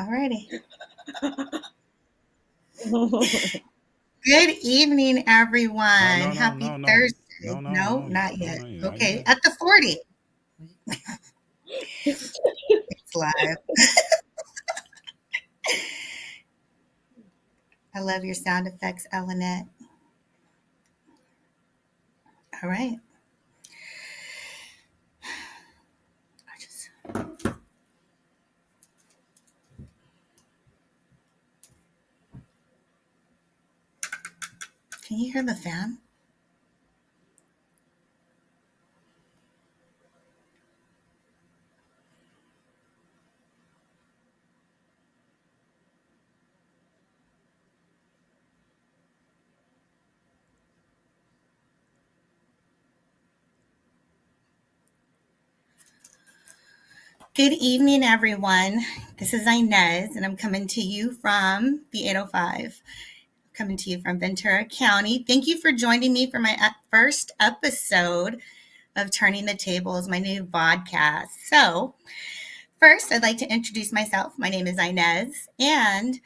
Alrighty. Good evening, No, everyone. no, no, Happy no, no. Thursday. No, no, No, no, not no, yet. no, not Okay, yet. at the 40. It's live. I love your sound effects, Elinette. All right. I just, can you hear the fan? Good evening, everyone. This is Inez, and I'm coming to you from the 805. Coming to you from Ventura County. Thank you for joining me for my first episode of Turning the Tables, my new podcast. So, first, I'd like to introduce myself. My name is Inez, and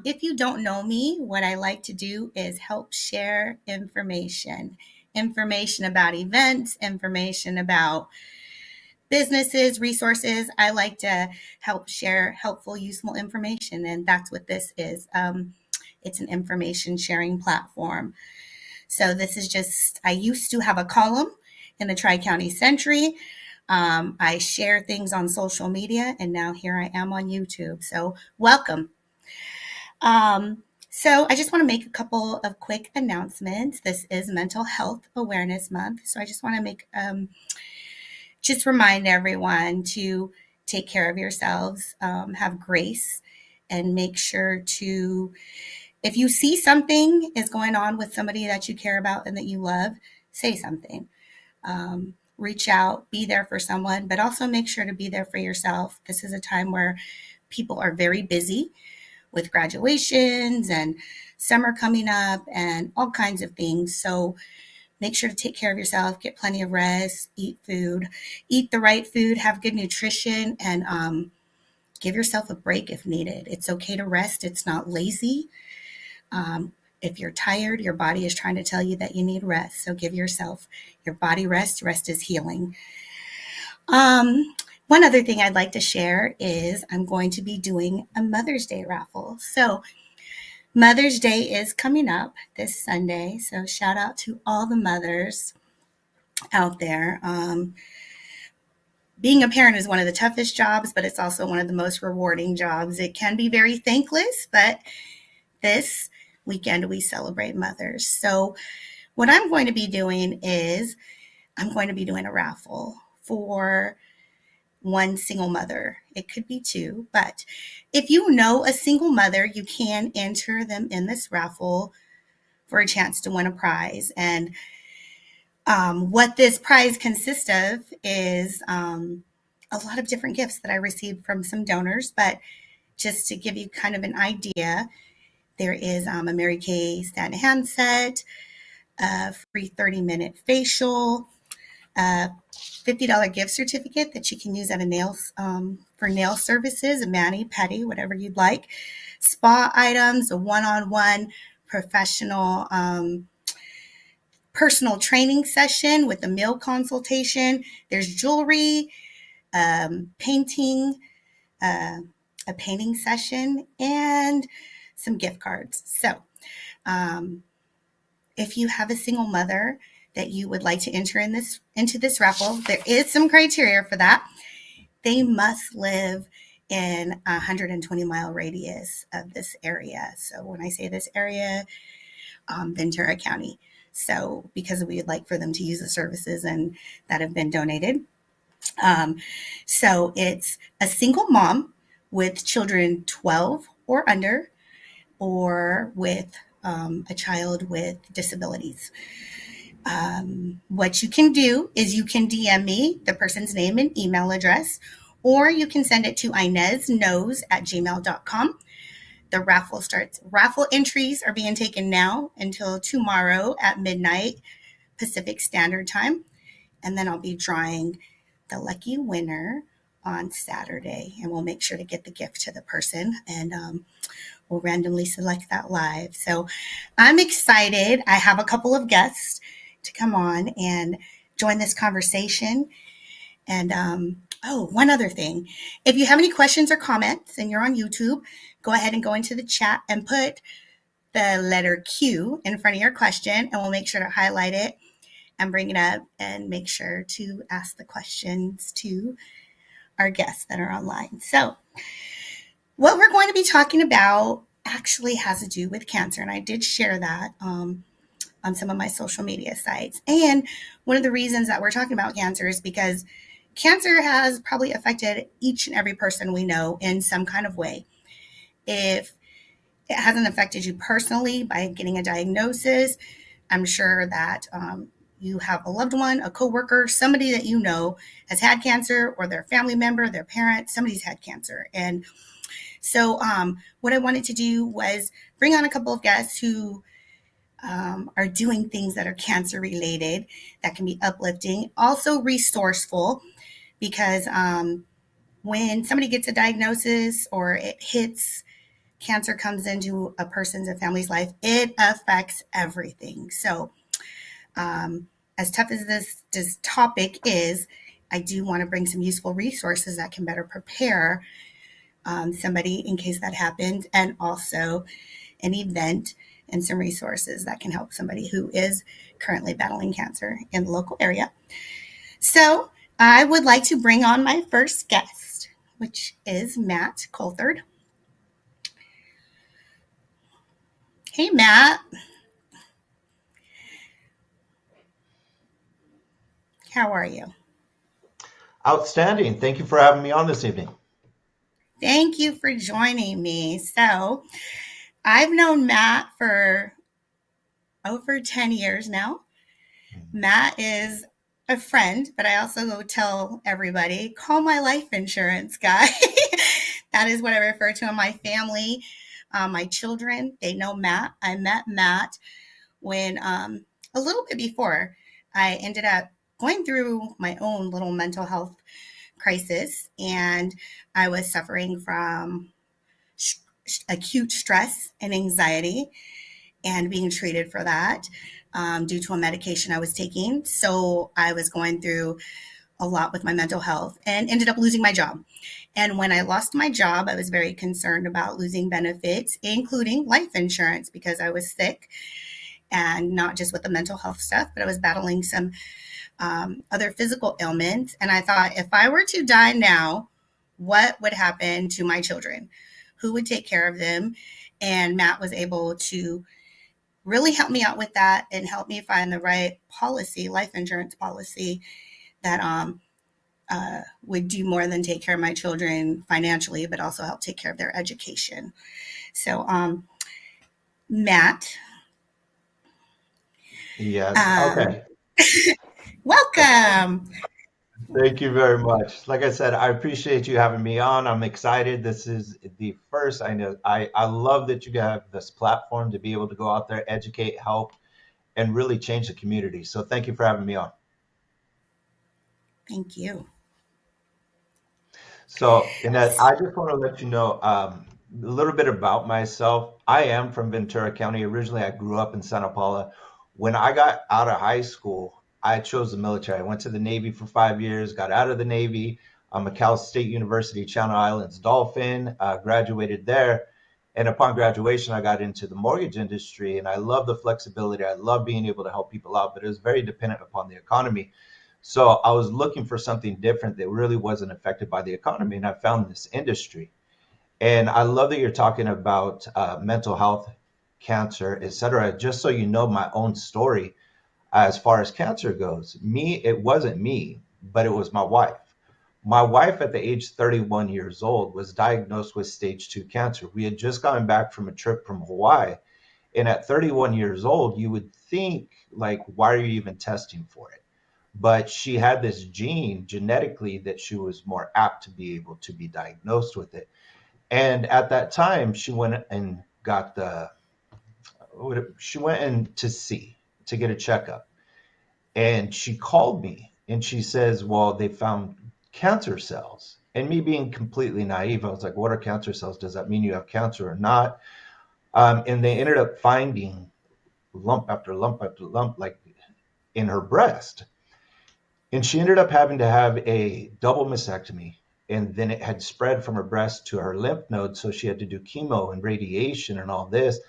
if you don't know me, what I like to do is help share information about events, information about businesses, resources. I like to help share helpful, useful information, and that's what this is. It's an information sharing platform. So this is just, I used to have a column in the Tri-County Century. I share things on social media, and now here I am on YouTube. So welcome. So I just want to make a couple of quick announcements. This is Mental Health Awareness Month. So I just want to just remind everyone to take care of yourselves, have grace, and make sure to, if you see something is going on with somebody that you care about and that you love, say something. Reach out, be there for someone, but also make sure to be there for yourself. This is a time where people are very busy with graduations and summer coming up and all kinds of things. So make sure to take care of yourself, get plenty of rest, eat food, eat the right food, have good nutrition, and give yourself a break if needed. It's okay to rest. It's not lazy. If you're tired, your body is trying to tell you that you need rest. So give your body rest. Rest is healing. One other thing I'd like to share is I'm going to be doing a Mother's Day raffle. So Mother's Day is coming up this Sunday. So shout out to all the mothers out there. Being a parent is one of the toughest jobs, but it's also one of the most rewarding jobs. It can be very thankless, but this weekend we celebrate mothers. So what I'm going to be doing is I'm going to be doing a raffle for one single mother. It could be two, but if you know a single mother, you can enter them in this raffle for a chance to win a prize. And what this prize consists of is a lot of different gifts that I received from some donors. But just to give you kind of an idea, there is a Mary Kay stand handset, a free 30-minute facial, a $50 gift certificate that you can use at a nails for nail services, a mani, pedi, whatever you'd like, spa items, a one-on-one professional personal training session with a meal consultation. There's jewelry, painting, uh, a painting session, and some gift cards. So, um, if you have a single mother that you would like to enter into this raffle, there is some criteria for that. They must live in a 120-mile radius of this area. So when I say this area, Ventura County. So because we would like for them to use the services and that have been donated. Um, so it's a single mom with children 12 or under, or with a child with disabilities. What you can do is you can DM me the person's name and email address, or you can send it to inezknows@gmail.com. The raffle starts. Raffle entries are being taken now until tomorrow at midnight Pacific Standard Time. And then I'll be drawing the lucky winner on Saturday, and we'll make sure to get the gift to the person, and we'll randomly select that live. So I'm excited. I have a couple of guests to come on and join this conversation. And oh, one other thing. If you have any questions or comments and you're on YouTube, go ahead and go into the chat and put the letter Q in front of your question, and we'll make sure to highlight it and bring it up and make sure to ask the questions to our guests that are online. So, what we're going to be talking about actually has to do with cancer, and I did share that on some of my social media sites. And one of the reasons that we're talking about cancer is because cancer has probably affected each and every person we know in some kind of way. If it hasn't affected you personally by getting a diagnosis, I'm sure that you have a loved one, a coworker, somebody that you know has had cancer, or their family member, their parent, somebody's had cancer. And so what I wanted to do was bring on a couple of guests who are doing things that are cancer related, that can be uplifting, also resourceful, because when somebody gets a diagnosis or it hits, cancer comes into a person's and family's life, it affects everything. So as tough as this topic is, I do want to bring some useful resources that can better prepare somebody in case that happens, and also an event and some resources that can help somebody who is currently battling cancer in the local area. So I would like to bring on my first guest, which is Matt Coulthard. Hey, Matt. How are you? Outstanding. Thank you for having me on this evening. Thank you for joining me. So I've known Matt for over 10 years now. Matt is a friend, but I also go tell everybody, call my life insurance guy. That is what I refer to in my family. My children, they know Matt. I met Matt when a little bit before I ended up going through my own little mental health crisis, and I was suffering from acute stress and anxiety and being treated for that due to a medication I was taking. So I was going through a lot with my mental health and ended up losing my job. And when I lost my job, I was very concerned about losing benefits, including life insurance, because I was sick, and not just with the mental health stuff, but I was battling some other physical ailments. And I thought, if I were to die now, what would happen to my children? Who would take care of them? And Matt was able to really help me out with that and help me find the right policy, life insurance policy, that would do more than take care of my children financially, but also help take care of their education. So, Matt, Yes. um, Okay. welcome. Thank you very much. Like I said, I appreciate you having me on. I'm excited. This is the first. I know I love that you have this platform to be able to go out there, educate, help, and really change the community. So thank you for having me on. Thank you. So, Inez, I just want to let you know a little bit about myself. I am from Ventura County. Originally, I grew up in Santa Paula. When I got out of high school, I chose the military. I went to the Navy for 5 years, got out of the Navy. I'm a Cal State University Channel Islands Dolphin, graduated there. And upon graduation, I got into the mortgage industry, and I love the flexibility. I love being able to help people out, but it was very dependent upon the economy. So I was looking for something different that really wasn't affected by the economy, and I found this industry. And I love that you're talking about mental health, cancer, et cetera. Just so you know my own story as far as cancer goes, it wasn't me, but it was my wife. My wife, at the age 31 years old, was diagnosed with stage 2 cancer. We had just gotten back from a trip from Hawaii. And at 31 years old, you would think, like, why are you even testing for it? But she had this gene genetically that she was more apt to be able to be diagnosed with it. And at that time, she went and got she went in to see, to get a checkup. And she called me and she says, well, they found cancer cells. And me being completely naive, I was like, what are cancer cells? Does that mean you have cancer or not? And they ended up finding lump after lump after lump, like in her breast. And she ended up having to have a double mastectomy. And then it had spread from her breast to her lymph nodes. So she had to do chemo and radiation and all this.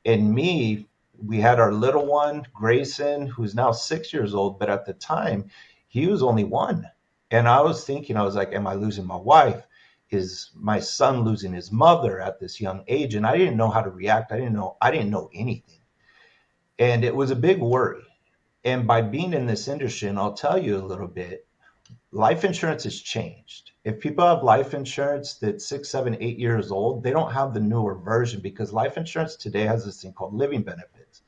And me, we had our little one, Grayson, who's now 6 years old. But at the time, he was only one. And I was thinking, I was like, am I losing my wife? Is my son losing his mother at this young age? And I didn't know how to react. I didn't know anything. And it was a big worry. And by being in this industry, and I'll tell you a little bit, life insurance has changed. If people have life insurance that's 6, 7, 8 years old, they don't have the newer version because life insurance today has this thing called living benefits.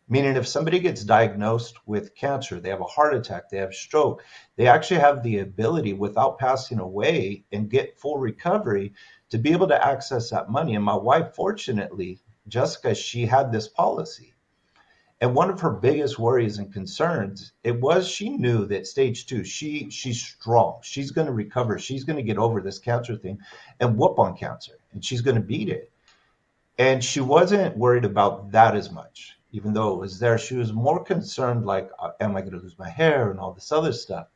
Meaning, if somebody gets diagnosed with cancer, they have a heart attack, they have stroke, they actually have the ability without passing away and get full recovery to be able to access that money. And my wife, fortunately, Jessica, she had this policy. And one of her biggest worries and concerns, it was she knew that stage two, she's strong. She's going to recover. She's going to get over this cancer thing and whoop on cancer, and she's going to beat it. And she wasn't worried about that as much, even though it was there. She was more concerned, like, am I going to lose my hair and all this other stuff?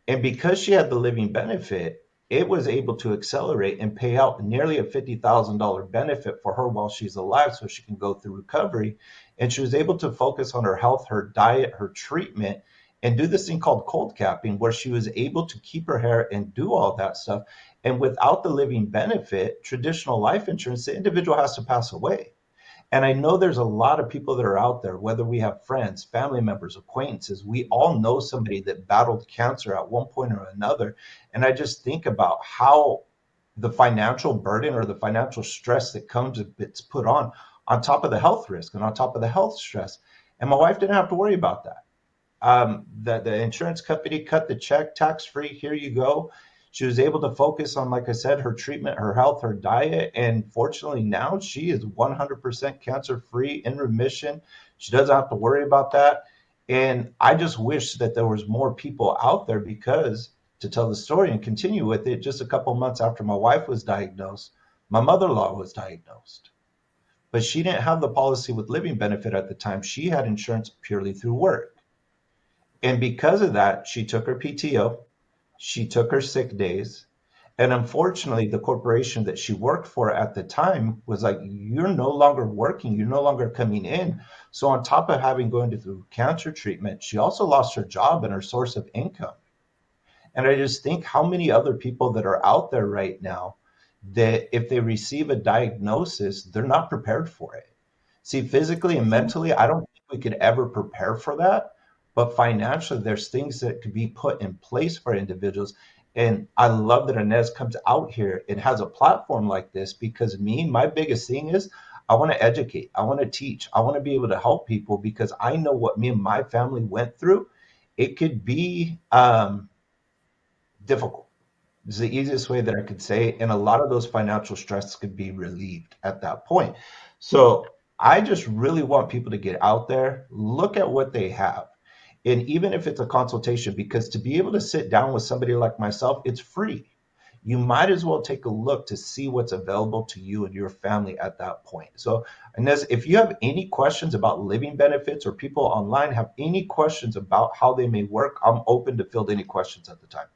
And because she had the living benefit, it was able to accelerate and pay out nearly a $50,000 benefit for her while she's alive so she can go through recovery. And she was able to focus on her health, her diet, her treatment, and do this thing called cold capping, where she was able to keep her hair and do all that stuff. And without the living benefit, traditional life insurance, the individual has to pass away. And I know there's a lot of people that are out there, whether we have friends, family members, acquaintances, we all know somebody that battled cancer at one point or another. And I just think about how the financial burden or the financial stress that comes, it's put on top of the health risk and on top of the health stress. And my wife didn't have to worry about that. The insurance company cut the check, tax free. Here you go. She was able to focus on, like I said, her treatment, her health, her diet, and fortunately now she is 100% cancer free, in remission. She doesn't have to worry about that. And I just wish that there was more people out there, because to tell the story and continue with it, just a couple months after my wife was diagnosed, my mother-in-law was diagnosed. But she didn't have the policy with living benefit at the time. She had insurance purely through work. And because of that, she took her PTO, she took her sick days. And unfortunately, the corporation that she worked for at the time was like, you're no longer working, you're no longer coming in. So, on top of having going through cancer treatment, she also lost her job and her source of income. And I just think how many other people that are out there right now that if they receive a diagnosis, they're not prepared for it. See, physically and mentally, I don't think we could ever prepare for that. But financially, there's things that could be put in place for individuals. And I love that Inez comes out here and has a platform like this, because me, my biggest thing is I want to educate, I want to teach, I want to be able to help people, because I know what me and my family went through. It could be difficult. It's the easiest way that I could say. And a lot of those financial stress could be relieved at that point. So I just really want people to get out there, look at what they have. And even if it's a consultation, because to be able to sit down with somebody like myself, it's free. You might as well take a look to see what's available to you and your family at that point. So, Inez, if you have any questions about living benefits, or people online have any questions about how they may work, I'm open to field any questions at the time.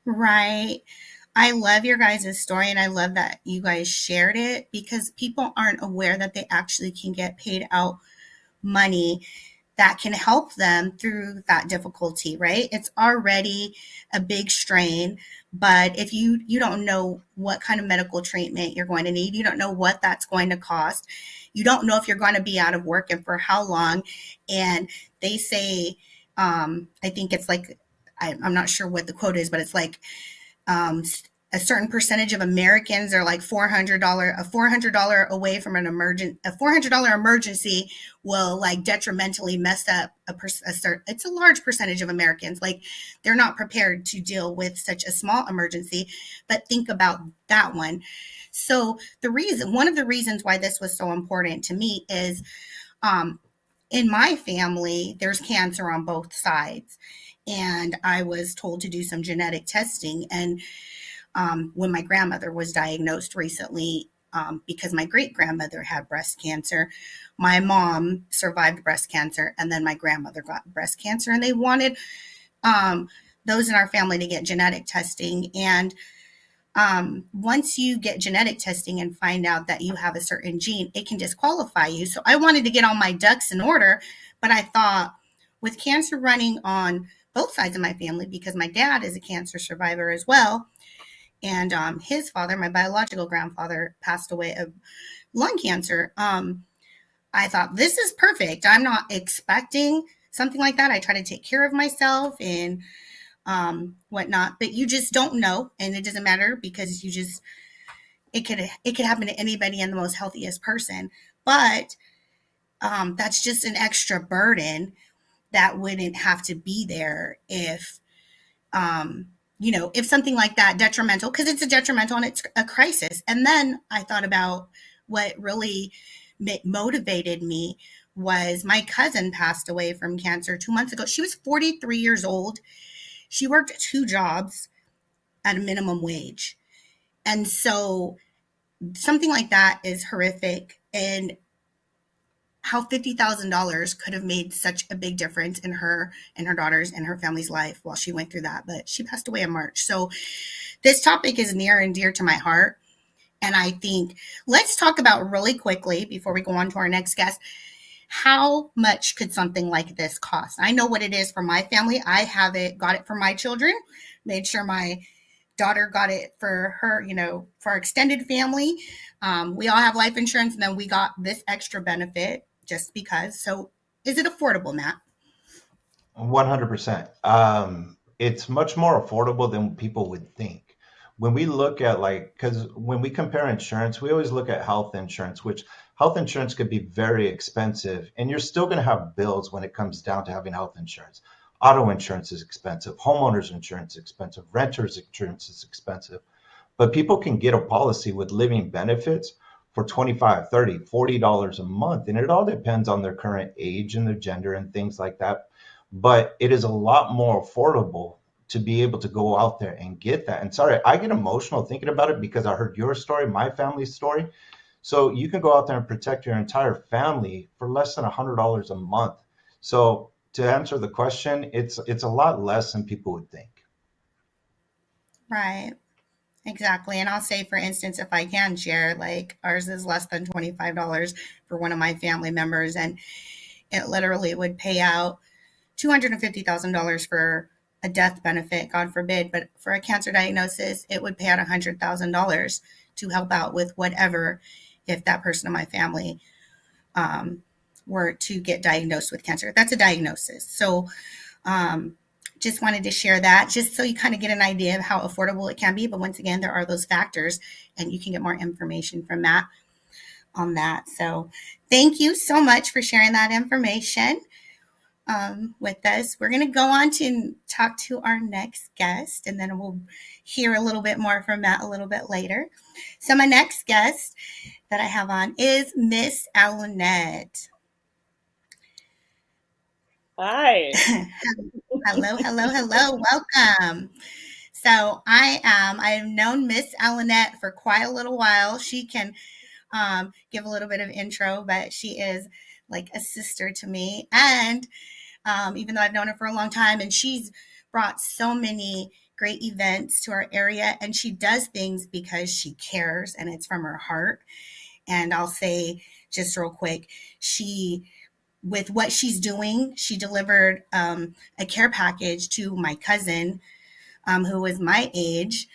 Right. I love your guys' story and I love that you guys shared it because people aren't aware that they actually can get paid out money that can help them through that difficulty, right? It's already a big strain, but if you don't know what kind of medical treatment you're going to need, you don't know what that's going to cost. You don't know if you're going to be out of work and for how long. And they say I think it's like I'm not sure what the quote is, but it's like um, a certain percentage of Americans are like $400 away from a $400 emergency will like detrimentally mess up it's a large percentage of Americans. Like they're not prepared to deal with such a small emergency, but think about that one. So one of the reasons why this was so important to me is um, in my family, there's cancer on both sides. and I was told to do some genetic testing. And when my grandmother was diagnosed recently, because my great grandmother had breast cancer, my mom survived breast cancer, and then my grandmother got breast cancer, and they wanted um, those in our family to get genetic testing. And once you get genetic testing and find out that you have a certain gene, it can disqualify you. So I wanted to get all my ducks in order, but I thought with cancer running on both sides of my family, because my dad is a cancer survivor as well, and his father, my biological grandfather, passed away of lung cancer. I thought this is perfect. I'm not expecting something like that. I try to take care of myself and whatnot, but you just don't know, and it doesn't matter because you just it could happen to anybody and the most healthiest person. But that's just an extra burden that wouldn't have to be there if if something like that detrimental, because it's a detrimental and it's a crisis. And then I thought about what really motivated me was my cousin passed away from cancer 2 months ago. She was 43 years old. She worked two jobs at a minimum wage. And so something like that is horrific. And how $50,000 could have made such a big difference in her and her daughter's and her family's life while she went through that. But she passed away in March. So this topic is near and dear to my heart. And I think let's talk about really quickly before we go on to our next guest. How much could something like this cost? I know what it is for my family. I have it, got it for my children, made sure my daughter got it for her, for our extended family. We all have life insurance, and then we got this extra benefit just because. So, is it affordable, Matt? 100%. It's much more affordable than people would think. When we look at like, because when we compare insurance, we always look at health insurance, which health insurance could be very expensive, and you're still going to have bills when it comes down to having health insurance. Auto insurance is expensive, homeowners insurance is expensive, renters insurance is expensive. But people can get a policy with living benefits for 25, 30, $40 a month. And it all depends on their current age and their gender and things like that. But it is a lot more affordable to be able to go out there and get that. And sorry, I get emotional thinking about it because I heard your story, my family's story. So you can go out there and protect your entire family for less than $100 a month. So to answer the question, it's a lot less than people would think. Right. Exactly. And I'll say, for instance, if I can share, like ours is less than $25 for one of my family members, and it literally would pay out $250,000 for a death benefit, God forbid. But for a cancer diagnosis, it would pay out $100,000 to help out with whatever, if that person in my family um, were to get diagnosed with cancer. That's a diagnosis. So um, just wanted to share that just so you kind of get an idea of how affordable it can be. But once again, there are those factors, and you can get more information from Matt on that. So thank you so much for sharing that information with us. We're going to go on to talk to our next guest, and then we'll hear a little bit more from Matt a little bit later. So my next guest that I have on is Miss Alunette. Hi. Hello, hello, hello. Welcome. So I've known Miss Alunette for quite a little while. She can give a little bit of intro, but she is like a sister to me. And even though I've known her for a long time, and she's brought so many great events to our area, and she does things because she cares and it's from her heart. And I'll say just real quick, she with what she's doing, she delivered a care package to my cousin, who was my age.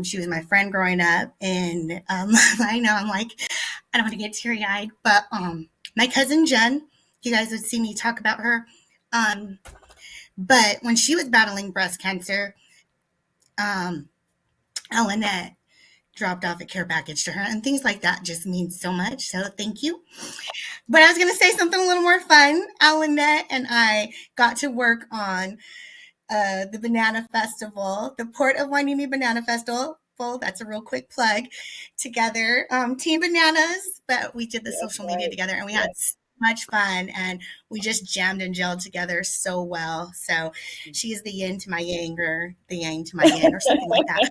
She was my friend growing up, and I know I'm like, I don't want to get teary eyed, but my cousin Jen, you guys would see me talk about her. Um, but when she was battling breast cancer, um, Elinette dropped off a care package to her, and things like that just mean so much. So thank you. But I was going to say something a little more fun. Alanette and I got to work on the Banana Festival, the Port of Wainini Banana Festival. That's a real quick plug together. Team Bananas, but we did the That's social media right. together, and we had Yes. much fun, and we just jammed and gelled together so well. So she's the yin to my yang, or the yang to my yin, or something like that.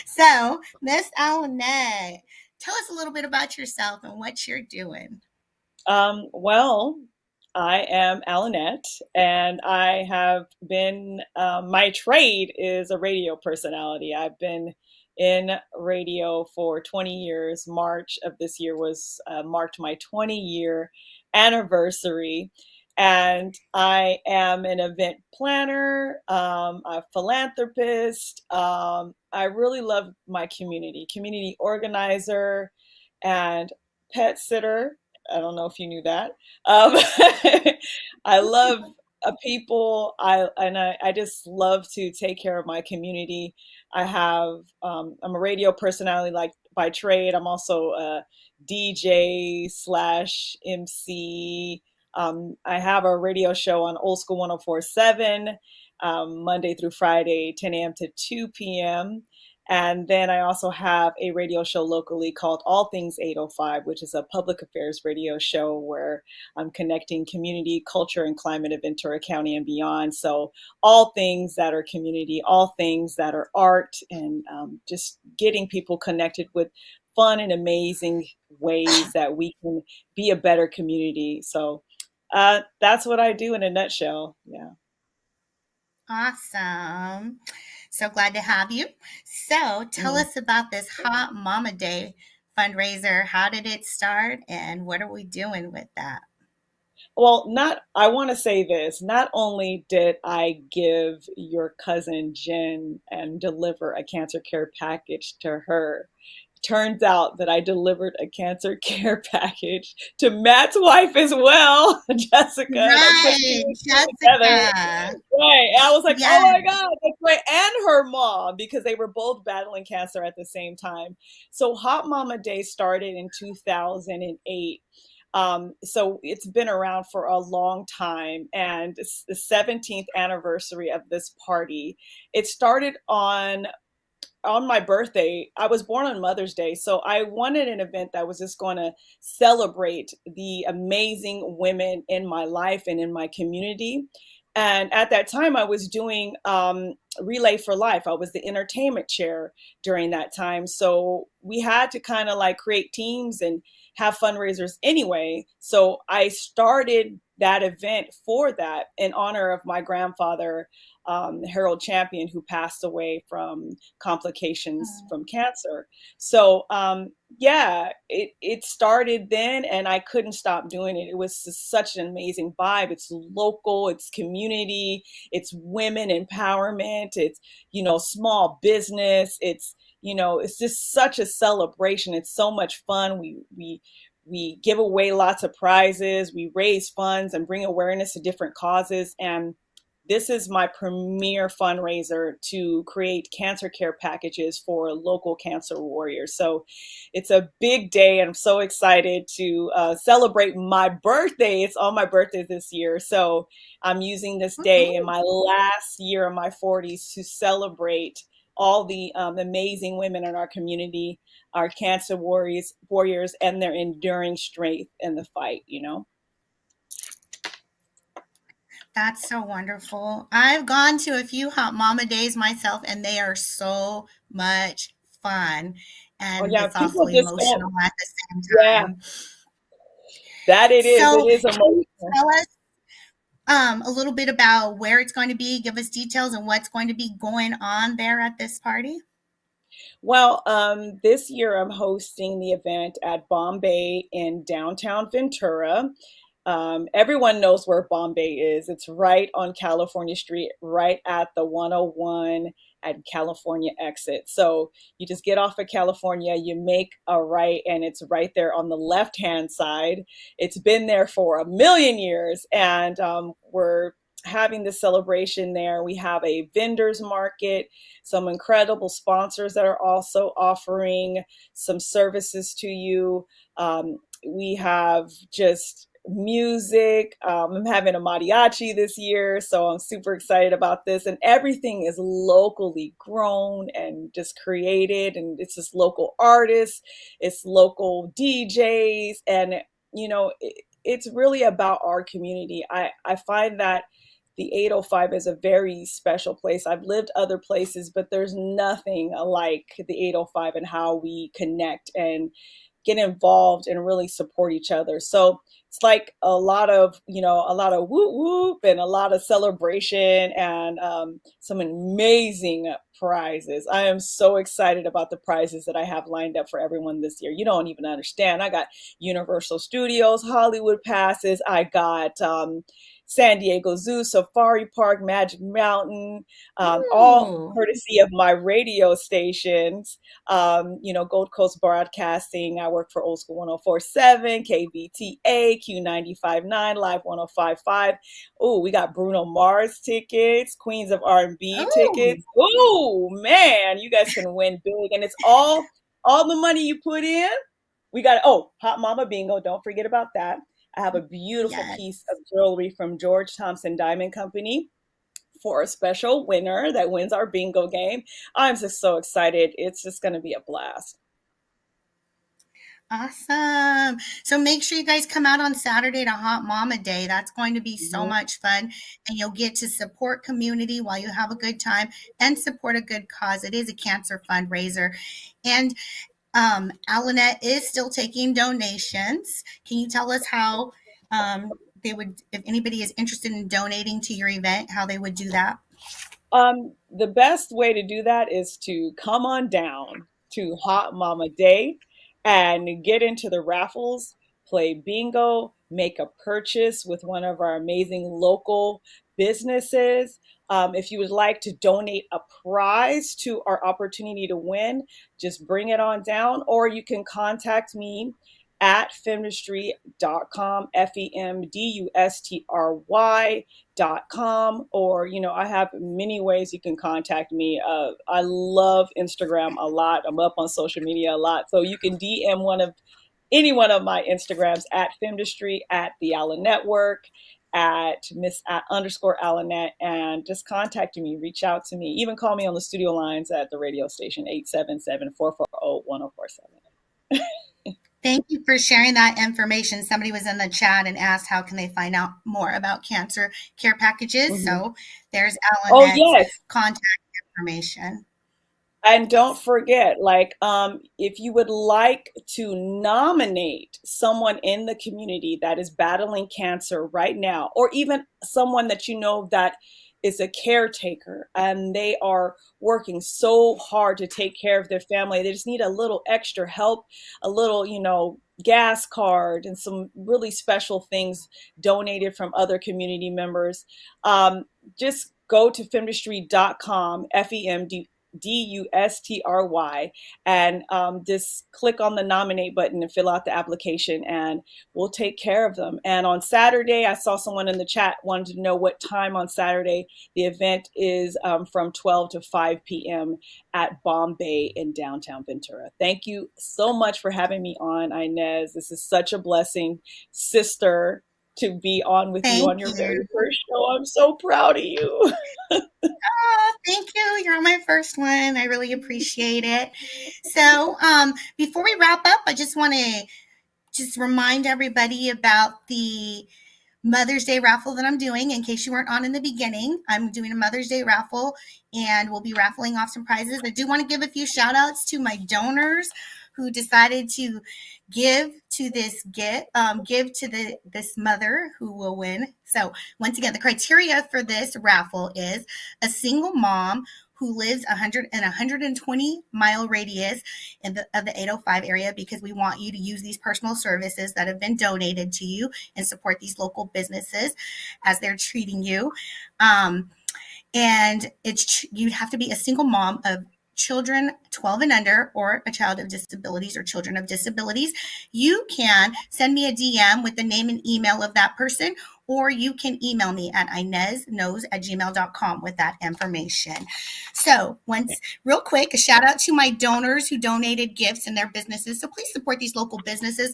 So, Miss Alanette, tell us a little bit about yourself and what you're doing. Well, I am Alanette, and I have been, my trade is a radio personality. I've been in radio for 20 years. March of this year was marked my 20-year anniversary. And I am an event planner, a philanthropist. I really love my community organizer, and pet sitter. I don't know if you knew that. Um, I love people. I just love to take care of my community. I'm a radio personality like by trade. I'm also a DJ slash MC. I have a radio show on Old School 1047, Monday through Friday, 10 a.m. to 2 p.m. And then I also have a radio show locally called All Things 805, which is a public affairs radio show where I'm connecting community, culture, and climate of Ventura County and beyond. So all things that are community, all things that are art, and just getting people connected with fun and amazing ways that we can be a better community. So that's what I do in a nutshell. Yeah. Awesome. So glad to have you. So tell Mm. us about this Hot Mama Day fundraiser. How did it start and what are we doing with that? Well, I want to say this. Not only did I give your cousin Jen and deliver a cancer care package to her, turns out that I delivered a cancer care package to Matt's wife as well, Jessica. That's the Right, two together. Jessica. Right. And I was like, oh Yes. my God, that's right. And her mom, because they were both battling cancer at the same time. So Hot Mama Day started in 2008. So it's been around for a long time, and it's the 17th anniversary of this party. It started on my birthday. I was born on Mother's Day, so I wanted an event that was just going to celebrate the amazing women in my life and in my community. And at that time, I was doing Relay for Life. I was the entertainment chair during that time. So we had to kind of like create teams and have fundraisers anyway. So I started that event for that in honor of my grandfather, Harold Champion, who passed away from complications Mm. from cancer. So yeah, it started then, and I couldn't stop doing it. It was just such an amazing vibe. It's local, it's community, it's women empowerment, it's small business. It's just such a celebration. It's so much fun. We give away lots of prizes. We raise funds and bring awareness to different causes. And this is my premier fundraiser to create cancer care packages for local cancer warriors. So it's a big day, and I'm so excited to celebrate my birthday. It's on my birthday this year. So I'm using this day in Woohoo. my last year of my 40s to celebrate all the amazing women in our community, our cancer warriors, and their enduring strength in the fight. That's so wonderful. I've gone to a few Hot Mama Days myself, and they are so much fun. Oh And yeah, it's also people just don't. emotional at the same Yeah, time. that it is. It So, is can you emotional. tell us a little bit about where it's going to be? Give us details and what's going to be going on there at this party. Well, this year I'm hosting the event at Bombay in downtown Ventura. Everyone knows where Bombay is. It's right on California Street, right at the 101 at California exit. So you just get off of California, you make a right, and it's right there on the left hand side. It's been there for a million years, and we're having the celebration there. We have a vendors market, some incredible sponsors that are also offering some services to you. We have just music. I'm having a mariachi this year, so I'm super excited about this. And everything is locally grown and just created, and it's just local artists, it's local DJs, and you know, it's really about our community. I find that the 805 is a very special place. I've lived other places, but there's nothing like the 805 and how we connect and get involved and really support each other. So it's like a lot of whoop whoop and a lot of celebration and some amazing prizes. I am so excited about the prizes that I have lined up for everyone this year. You don't even understand. I got Universal Studios, Hollywood passes. I got San Diego Zoo, Safari Park, Magic Mountain, all Ooh. courtesy of my radio stations. Gold Coast Broadcasting. I work for Old School 1047, KBTA, Q95.9, Live 105.5. Oh, we got Bruno Mars tickets, Queens of R&B Oh, tickets. Oh, man, you guys can win big. And it's all the money you put in. We got, Hot Mama Bingo. Don't forget about that. I have a beautiful yes. piece of jewelry from George Thompson Diamond Company for a special winner that wins our bingo game. I'm just so excited. It's just going to be a blast. Awesome. So make sure you guys come out on Saturday to Hot Mama Day. That's going to be so Mhm. much fun. And you'll get to support community while you have a good time and support a good cause. It is a cancer fundraiser. And Alanette is still taking donations. Can you tell us how they would, if anybody is interested in donating to your event, how they would do that? The best way to do that is to come on down to Hot Mama Day and get into the raffles, play bingo, make a purchase with one of our amazing local businesses. If you would like to donate a prize to our opportunity to win, just bring it on down, or you can contact me at femdustry.com, FEMDUSTRY.com, or I have many ways you can contact me. I love Instagram a lot. I'm up on social media a lot, so you can DM any one of my Instagrams at Femdustry, at the Allen Network, at Miss at underscore Allenette, and just contact me, reach out to me, even call me on the studio lines at the radio station 877-440-1047. Thank you for sharing that information. Somebody was in the chat and asked how can they find out more about cancer care packages. Mhm. So there's Oh Alanette's yes. contact information. And don't forget, like, if you would like to nominate someone in the community that is battling cancer right now, or even someone that you know that is a caretaker and they are working so hard to take care of their family, they just need a little extra help, a little, gas card and some really special things donated from other community members. Just go to femdustry.com, FEMDUSTRY, and just click on the nominate button and fill out the application, and we'll take care of them. And on Saturday, I saw someone in the chat wanted to know what time on Saturday. The event is from 12 to 5 p.m. at Bombay in downtown Ventura. Thank you so much for having me on, Inez. This is such a blessing, sister, to be on with you Thank on your you. very first show. I'm so proud of you. Oh, thank you. You're my first one. I really appreciate it. So, before we wrap up, I just want to just remind everybody about the Mother's Day raffle that I'm doing. In case you weren't on in the beginning, I'm doing a Mother's Day raffle and we'll be raffling off some prizes. I do want to give a few shout outs to my donors who decided to give to this mother who will win. So once again, the criteria for this raffle is a single mom who lives 120-mile radius of the 805 area, because we want you to use these personal services that have been donated to you and support these local businesses as they're treating you. And you'd have to be a single mom of children 12 and under, or a child of disabilities or children of disabilities. You can send me a DM with the name and email of that person, or you can email me at inezknows@gmail.com with that information. So real quick, a shout out to my donors who donated gifts in their businesses. So please support these local businesses.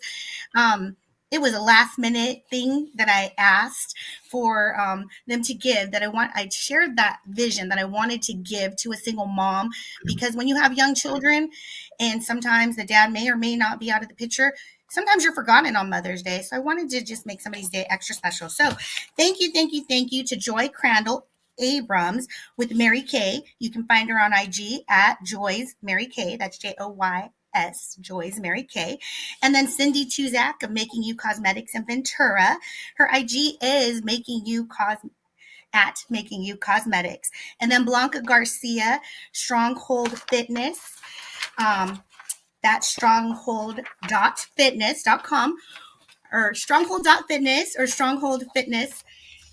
It was a last minute thing that I asked for them to give, I shared that vision that I wanted to give to a single mom, because when you have young children and sometimes the dad may or may not be out of the picture, sometimes you're forgotten on Mother's Day. So I wanted to just make somebody's day extra special. So thank you to Joy Crandall Abrams with Mary Kay. You can find her on IG at Joy's Mary Kay. That's JOYS, Joy's Mary Kay. And then Cindy Tuzak of Making You Cosmetics in Ventura. Her IG is at Making You Cosmetics. And then Blanca Garcia, Stronghold Fitness. That's stronghold.fitness.com or stronghold.fitness or Stronghold Fitness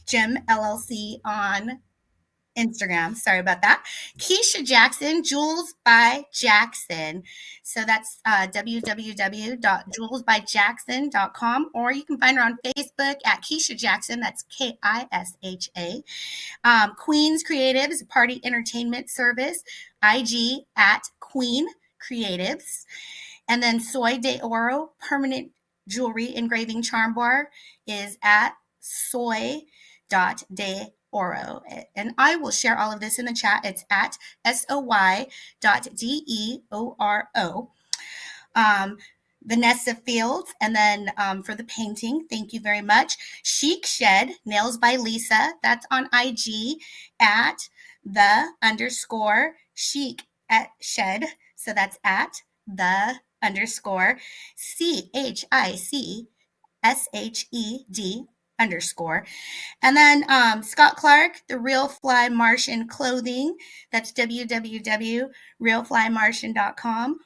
Gym LLC on Instagram. Sorry about that. Keisha Jackson, Jules by Jackson. So that's www.julesbyjackson.com, or you can find her on Facebook at Keisha Jackson. That's KISHA. Queen's Creatives, Party Entertainment Service, IG at Queen Creatives. And then Soy de Oro, Permanent Jewelry Engraving Charm Bar, is at soy.de Oro. And I will share all of this in the chat. It's at soy.deoro. Vanessa Fields, and then for the painting, thank you very much. Chic Shed, Nails by Lisa, that's on IG at _chic at shed. So that's at _CHICSHED _. And then Scott Clark, the Real Fly Martian Clothing. That's www.realflymartian.com.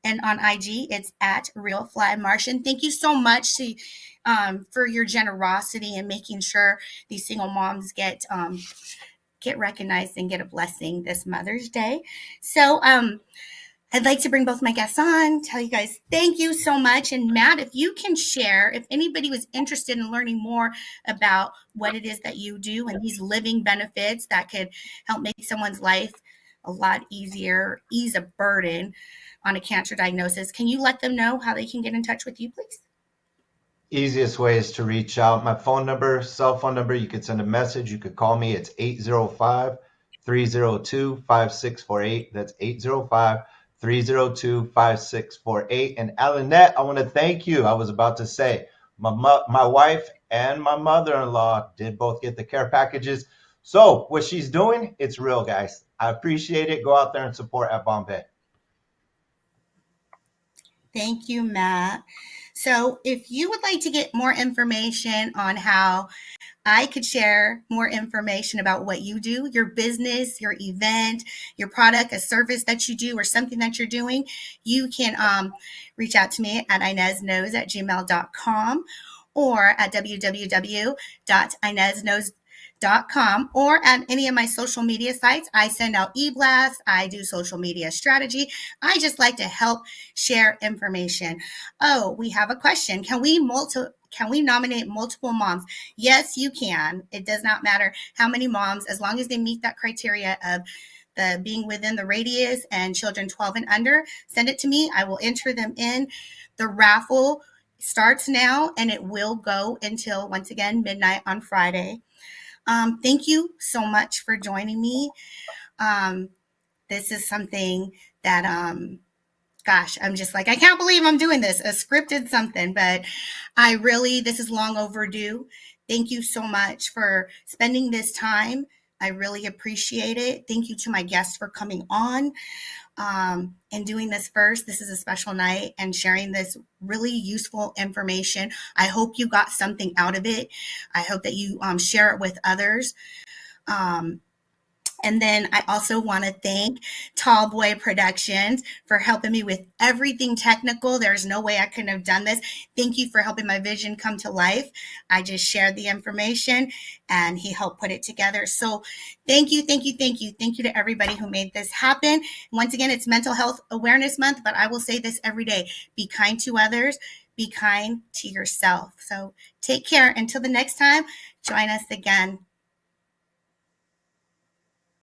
And on IG, it's at Real Fly Martian. Thank you so much for your generosity and making sure these single moms get recognized and get a blessing this Mother's Day. So I'd like to bring both my guests on, tell you guys thank you so much. And Matt, if you can share, if anybody was interested in learning more about what it is that you do and these living benefits that could help make someone's life a lot easier, ease a burden on a cancer diagnosis, can you let them know how they can get in touch with you, please? Easiest way is to reach out. My phone number, cell phone number, you could send a message. You could call me. It's 805-302-5648. That's 805-302-5648. And Alanette, I want to thank you. I was about to say, my wife and my mother-in-law did both get the care packages. So what she's doing, it's real, guys. I appreciate it. Go out there and support at Bombay. Thank you, Matt. So if you would like to get more information on how I could share more information about what you do, your business, your event, your product, a service that you do, or something that you're doing, you can reach out to me at inezknows@gmail.com or at www.inezknows.com or at any of my social media sites. I send out e-blasts. I do social media strategy. I just like to help share information. Oh, we have a question. Can we nominate multiple moms? Yes, you can. It does not matter how many moms, as long as they meet that criteria of the being within the radius and children 12 and under. Send it to me. I will enter them in. The raffle starts now and it will go until, once again, midnight on Friday. Thank you so much for joining me. This is something that, I'm just like, I can't believe I'm doing this, a scripted something, but this is long overdue. Thank you so much for spending this time. I really appreciate it. Thank you to my guests for coming on and doing this first. This is a special night and sharing this really useful information. I hope you got something out of it. I hope that you share it with others. And then I also want to thank Tallboy Productions for helping me with everything technical. There's no way I couldn't have done this. Thank you for helping my vision come to life. I just shared the information and he helped put it together. So thank you. Thank you to everybody who made this happen. Once again, it's Mental Health Awareness Month, but I will say this every day. Be kind to others. Be kind to yourself. So take care. Until the next time, join us again.